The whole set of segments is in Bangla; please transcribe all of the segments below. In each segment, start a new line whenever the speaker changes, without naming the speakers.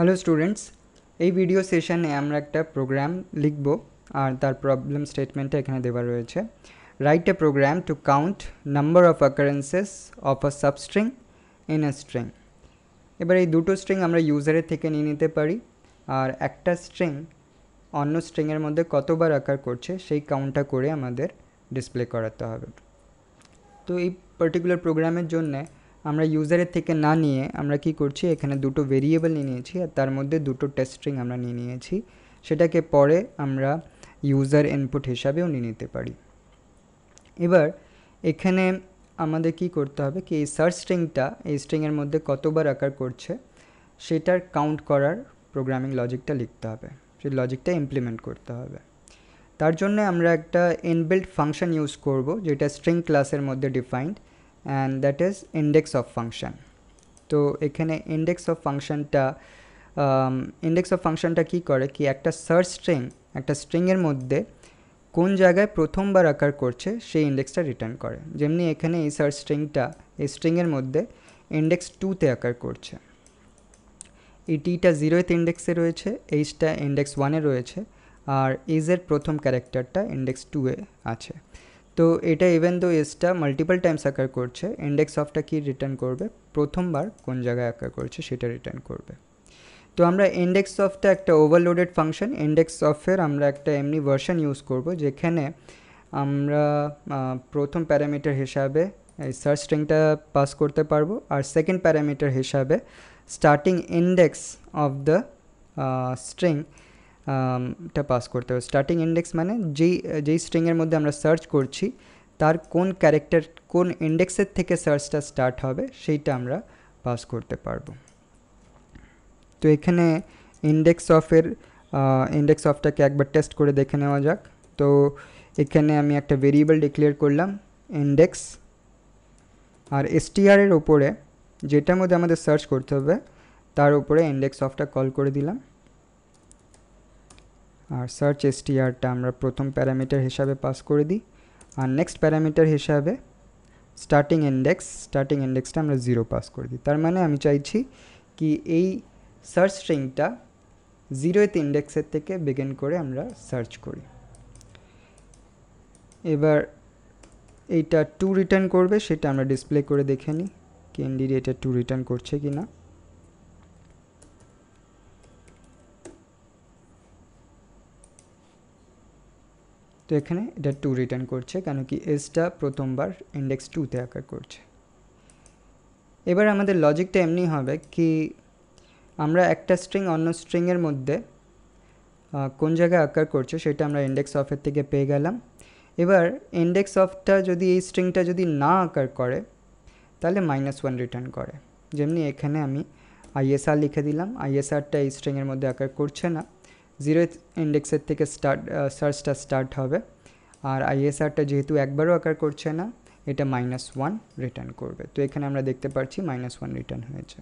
হ্যালো স্টুডেন্টস, এই ভিডিও সেশনে আমরা একটা প্রোগ্রাম লিখব আর তার প্রবলেম স্টেটমেন্টটা এখানে দেওয়া রয়েছে। Write a program to count number of occurrences of a substring in a string. এবার এই দুটো স্ট্রিং আমরা ইউজারের থেকে নিয়ে নিতে পারি, আর একটা স্ট্রিং অন্য স্ট্রিংয়ের মধ্যে কতবার আকার করছে সেই কাউন্টটা করে আমাদের ডিসপ্লে করাতে হবে। তো এই পার্টিকুলার প্রোগ্রামের জন্যে আমরা ইউজারের থেকে না নিয়ে আমরা কি করছি, এখানে দুটো ভেরিয়েবল নিয়ে নিয়েছি আর তার মধ্যে দুটো টেস্ট স্ট্রিং আমরা নিয়ে নিয়েছি, সেটাকে পরে আমরা ইউজার ইনপুট হিসাবেও নিয়ে নিতে পারি। এবার এখানে আমাদের কি করতে হবে কি, এই সার্চ স্ট্রিংটা এই স্ট্রিংয়ের মধ্যে কতবার আকার করছে সেটার কাউন্ট করার প্রোগ্রামিং লজিকটা লিখতে হবে, সেই লজিকটা ইমপ্লিমেন্ট করতে হবে। তার জন্য আমরা একটা ইনবিল্ট ফাংশন ইউজ করব যেটা স্ট্রিং ক্লাসের মধ্যে defined, and that is index of function. তো এখানে ইন্ডেক্স অফ ফাংশনটা কী করে কি, একটা সার্চ স্ট্রিং একটা স্ট্রিংয়ের মধ্যে কোন জায়গায় প্রথমবার আকার করছে সেই ইন্ডেক্সটা রিটার্ন করে। যেমনি এখানে এই সার্চ স্ট্রিংটা এই স্ট্রিংয়ের মধ্যে ইন্ডেক্স 2তে আকার করছে, এই টিটা 0th ইন্ডেক্সে রয়েছে, এইচটা ইন্ডেক্স 1-এ রয়েছে, আর এজের প্রথম ক্যারেক্টারটা ইন্ডেক্স 2-এ আছে। তো এটা ইভেন দো এসটা মাল্টিপল টাইমস আকার করছে, ইন্ডেক্স অফটা কি রিটার্ন করবে, প্রথমবার কোন জায়গায় আকার করছে সেটা রিটার্ন করবে। তো আমরা ইন্ডেক্স অফটা একটা ওভারলোডেড ফাংশন, ইন্ডেক্স অফের আমরা একটা এমনি ভার্সন ইউজ করব যেখানে আমরা প্রথম প্যারামিটার হিসাবে এই সার্চ স্ট্রিংটা পাস করতে পারবো, আর সেকেন্ড প্যারামিটার হিসাবে starting index of the string টা পাস করতে হবে। স্টার্টিং ইন্ডেক্স মানে যেই স্ট্রিংয়ের মধ্যে আমরা সার্চ করছি তার কোন ইন্ডেক্সের থেকে সার্চটা স্টার্ট হবে সেইটা আমরা পাস করতে পারবো। তো এখানে ইন্ডেক্স অফটাকে একবার টেস্ট করে দেখে নেওয়া যাক। তো এখানে আমি একটা ভেরিয়েবল ডিক্লেয়ার করলাম ইন্ডেক্স, আর এসটিআরের ওপরে যেটার মধ্যে আমাদের সার্চ করতে হবে তার উপরে ইন্ডেক্স অফটা কল করে দিলাম, আর সার্চ এসটিআরটা আমরা প্রথম প্যারামিটার হিসাবে পাস করে দিই, আর নেক্সট প্যারামিটার হিসাবে স্টার্টিং ইন্ডেক্সটা আমরা 0 পাস করে দিই। তার মানে আমি চাইছি কি এই সার্চ স্ট্রিংটা 0th ইন্ডেক্সের থেকে বিগিন করে আমরা সার্চ করি। এবার এইটা 2 রিটার্ন করবে, সেটা আমরা ডিসপ্লে করে দেখে নিই কি ইনডিড এটা 2 রিটার্ন করছে কি না। তো এখানে এটা 2 রিটার্ন করছে, কেন কি এসটা প্রথমবার ইন্ডেক্স 2তে আকার করছে। এবার আমাদের লজিকটা এমনি হবে কি, আমরা একটা স্ট্রিং অন্য স্ট্রিংয়ের মধ্যে কোন জায়গায় আকার করছে সেটা আমরা ইন্ডেক্স অফের থেকে পেয়ে গেলাম। এবার ইন্ডেক্স অফটা যদি এই স্ট্রিংটা যদি না আকার করে তাহলে -1 রিটার্ন করে। যেমনি এখানে আমি আইএসআর লিখে দিলাম, আইএসআরটা এই স্ট্রিংয়ের মধ্যে আকার করছে না, 0th ইন্ডেক্সের থেকে সার্চটা স্টার্ট হবে, আর আইএসআরটা যেহেতু একবারও আকার করছে না এটা -1 রিটার্ন করবে। তো এখানে আমরা দেখতে পাচ্ছি -1 রিটার্ন হয়েছে।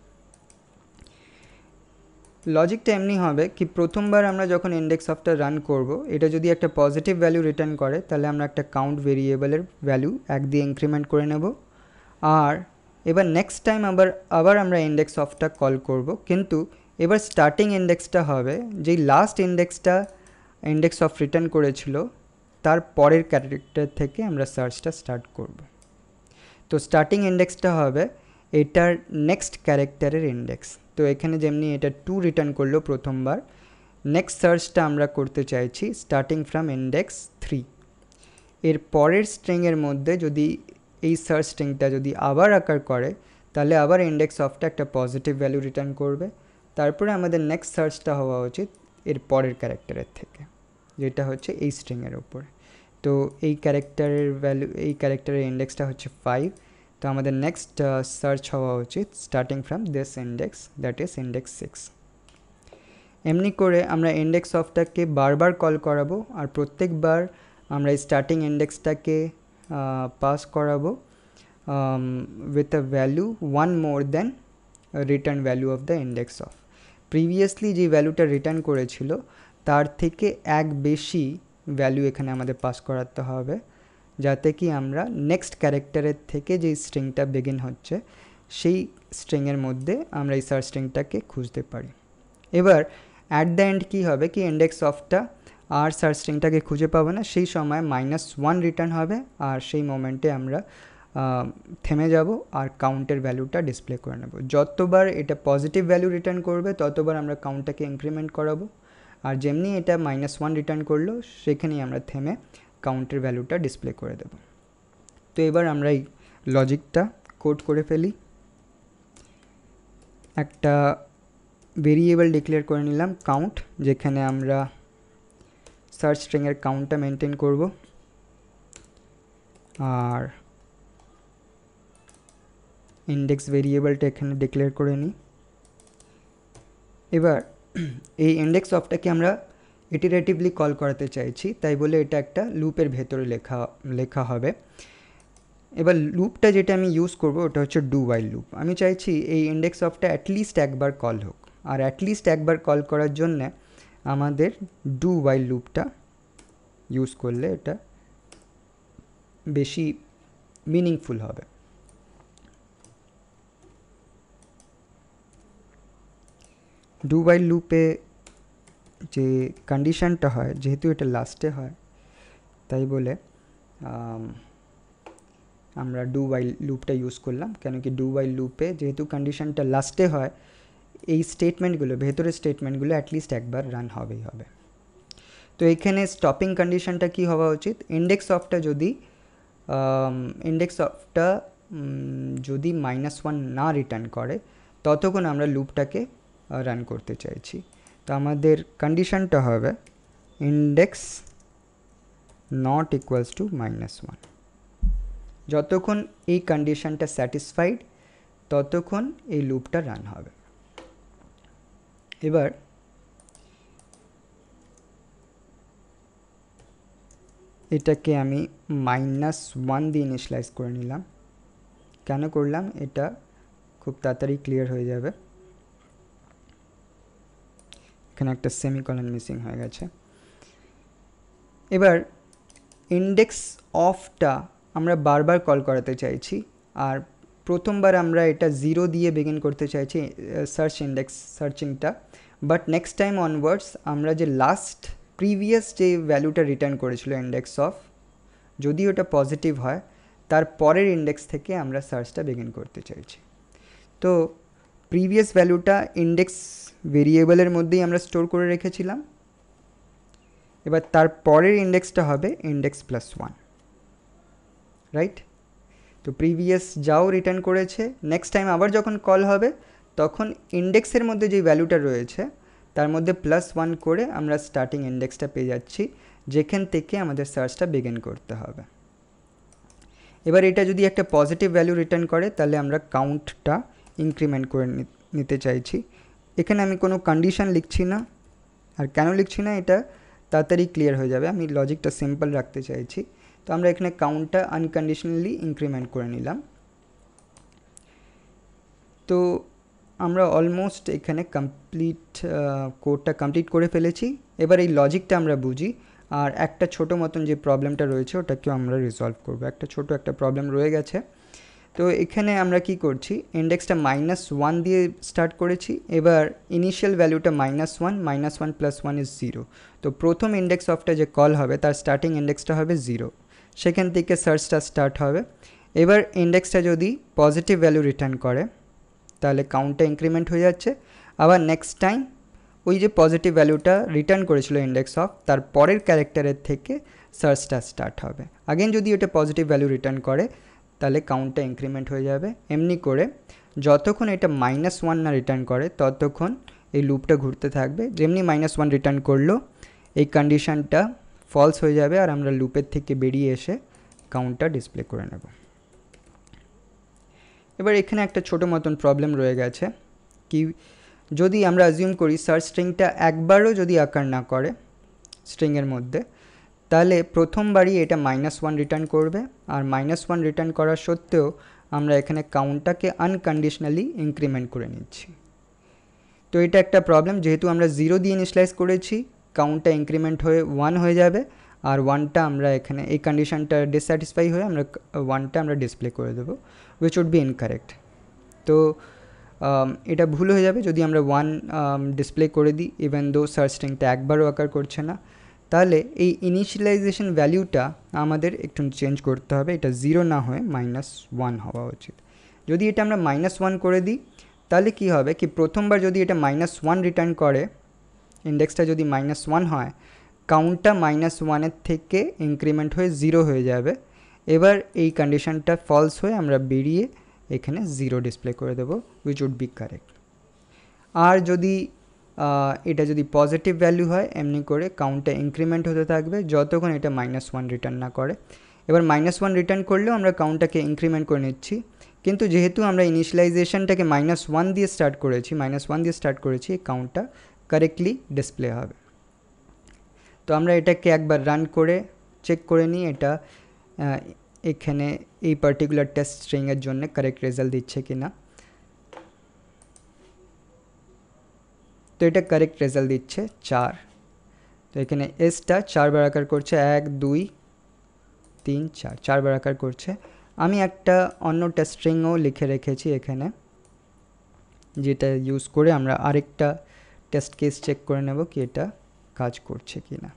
লজিকটা এমনি হবে কি, প্রথমবার আমরা যখন ইন্ডেক্স অফটা রান করব এটা যদি একটা পজিটিভ ভ্যালু রিটার্ন করে তাহলে আমরা একটা কাউন্ট ভেরিয়েবলের ভ্যালু 1 দিয়ে ইনক্রিমেন্ট করে নেব, আর এবার নেক্সট টাইম আবার আমরা ইন্ডেক্স অফটা কল করব, কিন্তু এবার স্টার্টিং ইন্ডেক্সটা হবে যেই লাস্ট ইন্ডেক্সটা ইন্ডেক্স অফ রিটার্ন করেছিল তার পরের ক্যারেক্টার থেকে আমরা সার্চটা স্টার্ট করব। তো স্টার্টিং ইন্ডেক্সটা হবে এটার নেক্সট ক্যারেক্টারের ইন্ডেক্স। তো এখানে যেমনি এটা 2 রিটার্ন করলো প্রথমবার, নেক্সট সার্চটা আমরা করতে চাইছি স্টার্টিং ফ্রম ইন্ডেক্স 3। এর পরের স্ট্রিংয়ের মধ্যে যদি এই সার্চ স্ট্রিংটা যদি আবার আকার করে তাহলে আবার ইন্ডেক্স অফটা একটা পজিটিভ ভ্যালু রিটার্ন করবে, তারপরে আমাদের নেক্সট সার্চটা হওয়া উচিত এর পরের ক্যারেক্টারের থেকে, যেটা হচ্ছে এই স্ট্রিংয়ের উপরে। তো এই ক্যারেক্টারের ইন্ডেক্সটা হচ্ছে 5, তো আমাদের নেক্সট সার্চ হওয়া উচিত starting from this index, that is index 6। এমনি করে আমরা ইন্ডেক্স অফটাকে বারবার কল করাবো, আর প্রত্যেকবার আমরা এই স্টার্টিং ইন্ডেক্সটাকে পাস করাবো with a value 1 more then return value of the index of. Previously যে ভ্যালুটা রিটার্ন করেছিল তার থেকে এক বেশি ভ্যালু এখানে আমাদের পাস করাতে হবে, যাতে কি আমরা নেক্সট ক্যারেক্টারের থেকে যেই স্ট্রিংটা বিগিন হচ্ছে সেই স্ট্রিংয়ের মধ্যে আমরা এই সার্চ স্ট্রিংটাকে খুঁজতে পারি। এবার অ্যাট দ্য এন্ড কী হবে কি ইন্ডেক্স অফটা আর সার্চ স্ট্রিংটাকে খুঁজে পাবো না, সেই সময় -1 রিটার্ন হবে আর সেই মোমেন্টে আমরা থেমে যাব আর কাউন্টের ভ্যালুটা ডিসপ্লে করে নেব। যতবার এটা পজিটিভ ভ্যালু রিটার্ন করবে ততবার আমরা কাউন্টটাকে ইনক্রিমেন্ট করাবো, আর যেমনি এটা -1 রিটার্ন করলো সেখানেই আমরা থেমে কাউন্টের ভ্যালুটা ডিসপ্লে করে দেব। তো এবার আমরা এই লজিকটা কোড করে ফেলি। একটা ভেরিয়েবল ডিক্লেয়ার করে নিলাম কাউন্ট, যেখানে আমরা সার্চ স্ট্রিংয়ের কাউন্টটা মেনটেন করব, আর ইন্ডেক্স ভেরিয়েবলটা এখানে ডিক্লেয়ার করে নিই। এবার এই ইন্ডেক্স অফটাকে আমরা ইটারেটিভলি কল করাতে চাইছি, তাই বলে এটা একটা লুপের ভেতরে লেখা হবে। এবার লুপটা যেটা আমি ইউজ করব ওটা হচ্ছে ডু ওয়াইল লুপ। আমি চাইছি এই ইন্ডেক্স অফটা অ্যাটলিস্ট একবার কল হোক, আর অ্যাটলিস্ট একবার কল করার জন্যে আমাদের ডু ওয়াইল লুপটা ইউজ করলে এটা বেশি মিনিংফুল হবে। ডু ওয়াইল লুপে যে কন্ডিশনটা হয়, যেহেতু এটা লাস্টে হয় তাই বলে আমরা ডু ওয়াইল লুপটা ইউজ করলাম, কেন কি ডু ওয়াইল লুপে যেহেতু কন্ডিশনটা লাস্টে হয় এই স্টেটমেন্টগুলো, ভেতরের স্টেটমেন্টগুলো অ্যাটলিস্ট একবার রান হবেই হবে। তো এখানে স্টপিং কন্ডিশনটা কি হওয়া উচিত, ইন্ডেক্স অফটা যদি -1 না রিটার্ন করে ততক্ষণ আমরা লুপটাকে রান করতে চাইছি। তো আমাদের কন্ডিশনটা হবে ইন্ডেক্স নট ইকুয়ালস টু -1। যতক্ষণ এই কন্ডিশনটা স্যাটিসফাইড ততক্ষণ এই লুপটা রান হবে। এবার এটাকে আমি -1 দিয়ে ইনিশিয়ালাইজ করে নিলাম। কেন করলাম এটা খুব তাড়াতাড়ি ক্লিয়ার হয়ে যাবে। এখানে একটা সেমিকলন মিসিং হয়ে গেছে। এবার ইন্ডেক্স অফটা আমরা বারবার কল করাতে চাইছি, আর প্রথমবার আমরা এটা 0 দিয়ে বিগিন করতে চাইছি সার্চ ইন্ডেক্স সার্চিংটা, বাট নেক্সট টাইম অনওয়ার্ডস আমরা যে লাস্ট প্রিভিয়াস যে ভ্যালুটা রিটার্ন করেছিল ইন্ডেক্স অফ, যদি ওটা পজিটিভ হয় তার পরের ইন্ডেক্স থেকে আমরা সার্চটা বিগিন করতে চাইছি। তো প্রিভিয়াস ভ্যালুটা ইন্ডেক্স ভেরিয়েবলের মধ্যেই আমরা স্টোর করে রেখেছিলাম, এবার তার পরের ইন্ডেক্সটা হবে ইন্ডেক্স +1, রাইট? তো প্রিভিয়াস যাও রিটার্ন করেছে, নেক্সট টাইম আবার যখন কল হবে তখন ইন্ডেক্সের মধ্যে যে ভ্যালুটা রয়েছে তার মধ্যে +1 করে আমরা স্টার্টিং ইন্ডেক্সটা পেয়ে যাচ্ছি, যেখান থেকে আমাদের সার্চটা বিগিন করতে হবে। এবার এটা যদি একটা পজিটিভ ভ্যালু রিটার্ন করে তাহলে আমরা কাউন্টটা ইনক্রিমেন্ট করে নিতে চাইছি। এখানে আমি কোনো কন্ডিশন লিখছি না, আর কেন লিখছি না এটা তাড়াতাড়ি ক্লিয়ার হয়ে যাবে, আমি লজিকটা সিম্পল রাখতে চাইছি। তো আমরা এখানে কাউন্টটা আনকন্ডিশনালি ইনক্রিমেন্ট করে নিলাম। তো আমরা অলমোস্ট এখানে কোডটা কমপ্লিট করে ফেলেছি। এবার এই লজিকটা আমরা বুঝি, আর একটা ছোটো মতন যে প্রবলেমটা রয়েছে ওটাকেও আমরা রিজলভ করবো। একটা প্রবলেম রয়ে গেছে। তো এখানে আমরা কি করছি, ইন্ডেক্সটা -1 দিয়ে স্টার্ট করেছি। এবার ইনিশিয়াল ভ্যালুটা -1, -1 + 1 = 0। তো প্রথম ইন্ডেক্স অফটা যে কল হবে তার স্টার্টিং ইন্ডেক্সটা হবে 0, সেখান থেকে সার্চটা স্টার্ট হবে। এবার ইন্ডেক্সটা যদি পজিটিভ ভ্যালু রিটার্ন করে তাহলে কাউন্টটা ইনক্রিমেন্ট হয়ে যাচ্ছে। আবার নেক্সট টাইম ওই যে পজিটিভ ভ্যালুটা রিটার্ন করেছিল ইন্ডেক্স অফ, তার পরের ক্যারেক্টারের থেকে সার্চটা স্টার্ট হবে। আগেন যদি ওটা পজিটিভ ভ্যালু রিটার্ন করে তাহলে কাউন্টটা ইনক্রিমেন্ট হয়ে যাবে। এমনি করে যতক্ষণ এটা -1 না রিটার্ন করে ততক্ষণ এই লুপটা ঘুরতে থাকবে। যেমনি -1 রিটার্ন করলো এই কন্ডিশনটা ফলস হয়ে যাবে, আর আমরা লুপের থেকে বেরিয়ে এসে কাউন্টটা ডিসপ্লে করে নেব। এবার এখানে একটা ছোটো মতন প্রবলেম রয়ে গেছে, কি যদি আমরা অ্যাজিউম করি সার্চ স্ট্রিংটা একবারও যদি আকার না করে স্ট্রিংয়ের মধ্যে, তাহলে প্রথমবারই এটা -1 রিটার্ন করবে, আর -1 রিটার্ন করা সত্ত্বেও আমরা এখানে কাউন্টটাকে আনকন্ডিশনালি ইনক্রিমেন্ট করে নিচ্ছি। তো এটা একটা প্রবলেম, যেহেতু আমরা 0 দিয়ে ইনিশিয়ালাইজ করেছি কাউন্টটা ইনক্রিমেন্ট হয়ে 1 হয়ে যাবে, আর 1টা আমরা এখানে এই কন্ডিশনটা ডিসস্যাটিসফাই হয়ে আমরা 1টা আমরা ডিসপ্লে করে দেবো, উইচ উড বি ইনকারেক্ট। তো এটা ভুল হয়ে যাবে যদি আমরা 1 ডিসপ্লে করে দিই ইভেন দো সার্চ স্ট্রিংটা একবারও আকার করছে না। তাহলে এই ইনিশিয়ালাইজেশন ভ্যালুটা আমাদের একটু চেঞ্জ করতে হবে, এটা 0 না হয়ে -1 হওয়া উচিত। যদি এটা আমরা -1 করে দিই তাহলে কি হবে কি প্রথমবার যদি এটা -1 রিটার্ন করে, ইন্ডেক্সটা যদি -1 হয়, কাউন্টটা -1-এর থেকে ইনক্রিমেন্ট হয়ে 0 হয়ে যাবে। এবার এই কন্ডিশনটা ফলস হয়ে আমরা বেরিয়ে এখানে 0 ডিসপ্লে করে দেবো, উইচ উড বি কারেক্ট। আর যদি এটা যদি পজিটিভ ভ্যালু হয় এমনি করে কাউন্টটা ইনক্রিমেন্ট হতে থাকবে যতক্ষণ এটা -1 রিটার্ন না করে। এবার -1 রিটার্ন করলেও আমরা কাউন্টটাকে ইনক্রিমেন্ট করে নিচ্ছি, কিন্তু যেহেতু আমরা ইনিশিয়ালাইজেশনটাকে -1 দিয়ে স্টার্ট করেছি, এই কাউন্টটা কারেক্টলি ডিসপ্লে হবে। তো আমরা এটাকে একবার রান করে চেক করে নিই এটা এখানে এই পার্টিকুলার টেস্ট স্ট্রিংয়ের জন্য কারেক্ট রেজাল্ট দিচ্ছে কি না। তো এটা কারেক্ট রেজাল্ট দিচ্ছে 4। তো এখানে এসটা 4 বার আকার করছে, 1 2 3 4 বার আকার করছে। আমি একটা অন্য টেস্ট স্ট্রিংও লিখে রেখেছি এখানে, যেটা ইউজ করে আমরা আরেকটা টেস্ট কেস চেক করে নেব কি এটা কাজ করছে কি না।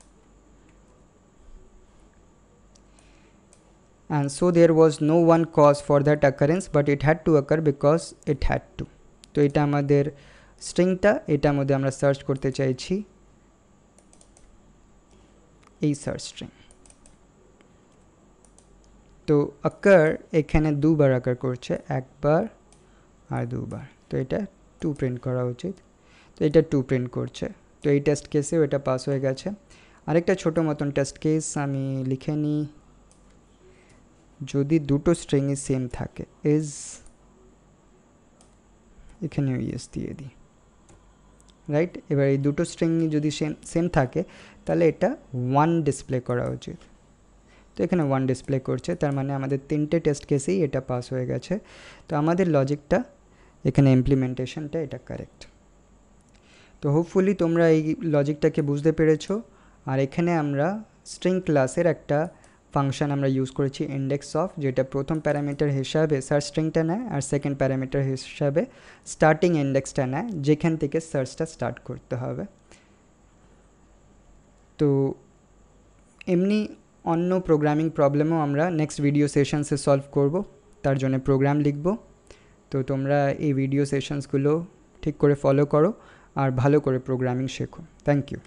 And so there was no one cause for that occurrence, but it had to occur because it had to. তো এটা আমাদের স্ট্রিংটা, এটার মধ্যে আমরা সার্চ করতে চাইছি এই সার্চ স্ট্রিং। তো occur এখানে দুবার occur করছে, একবার আর দুবার। তো এটা 2 প্রিন্ট করা উচিত, তো এটা 2 প্রিন্ট করছে। তো এই টেস্ট কেসেও এটা পাস হয়ে গেছে। আরেকটা ছোটো মতন টেস্ট কেস আমি লিখে নিই, যদি দুটো স্ট্রিংই সেম থাকে, ইজ এখানেও ইয়েস দিয়ে দিই, রাইট। এবার এই দুটো স্ট্রিং যদি সেম থাকে তাহলে এটা 1 ডিসপ্লে করা উচিত। তো এখানে 1 ডিসপ্লে করছে, তার মানে আমাদের 3টে টেস্ট কেসেই এটা পাস হয়ে গেছে। তো আমাদের লজিকটা এখানে ইমপ্লিমেন্টেশনটা এটা কারেক্ট। তো হোপফুলি তোমরা এই লজিকটাকে বুঝতে পেরেছো। আর এখানে আমরা স্ট্রিং ক্লাসের একটা ফাংশন আমরা ইউজ করেছি ইন্ডেক্স অফ, যেটা প্রথম প্যারামিটার হিসাবে সার্চ স্ট্রিংটা নেয় আর সেকেন্ড প্যারামিটার হিসাবে স্টার্টিং ইন্ডেক্সটা নেয়, যেখান থেকে সার্চটা স্টার্ট করতে হবে। তো এমনি অন্য প্রোগ্রামিং প্রবলেমও আমরা নেক্সট ভিডিও সেশনসে সলভ করব, তার জন্য প্রোগ্রাম লিখব। তো তোমরা এই ভিডিও সেশনসগুলো ঠিক করে ফলো করো আর ভালো করে প্রোগ্রামিং শেখো। Thank you.